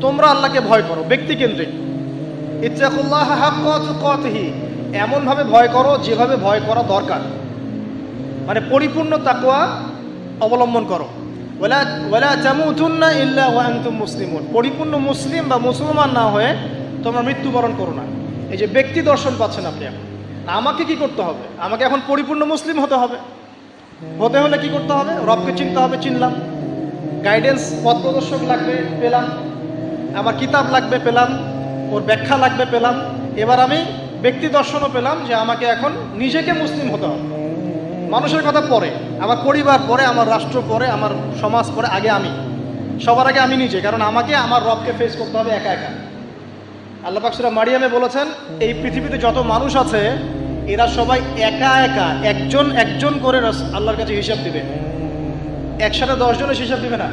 তোমরা আল্লাহকে ভয় করো, ব্যক্তিকেন্দ্রিক। ইত্তাকুল্লাহ হাক্কা তুকাতিহি, এমনভাবে ভয় করো যেভাবে ভয় করা দরকার, মানে পরিপূর্ণ তাকওয়া অবলম্বন করো। ওয়ালা তামুতুন্না ইল্লা ওয়া আনতুম মুসলিমুন, পরিপূর্ণ মুসলিম বা মুসলমান না হয়ে তোমরা মৃত্যুবরণ করো না। এই যে ব্যক্তি দর্শন পাচ্ছেন আপনি এখন, আমাকে কি করতে হবে? আমাকে এখন পরিপূর্ণ মুসলিম হতে হবে। হতে হলে কি করতে হবে? রবকে চিনতে হবে, চিনলাম। গাইডেন্স, পথ প্রদর্শক লাগবে, পেলাম। আমার কিতাব লাগবে, পেলাম। ওর ব্যাখ্যা লাগবে, পেলাম। এবার আমি ব্যক্তি দর্শনও পেলাম যে আমাকে এখন নিজেকে মুসলিম হতে হবে। মানুষের কথা পরে, আমার পরিবার পরে, আমার রাষ্ট্র পরে, আমার সমাজ পরে, আগে আমি। সবার আগে আমি নিজে, কারণ আমাকে আমার রবকে ফেস করতে হবে একা একা। আল্লাহ পাক সূরা মারিয়ামে বলেছেন, এই পৃথিবীতে যত মানুষ আছে এরা সবাই একা একা একজন একজন করে আল্লাহর কাছে হিসাব দিবে। একসাথে 10 জনের হিসাব দিবে না।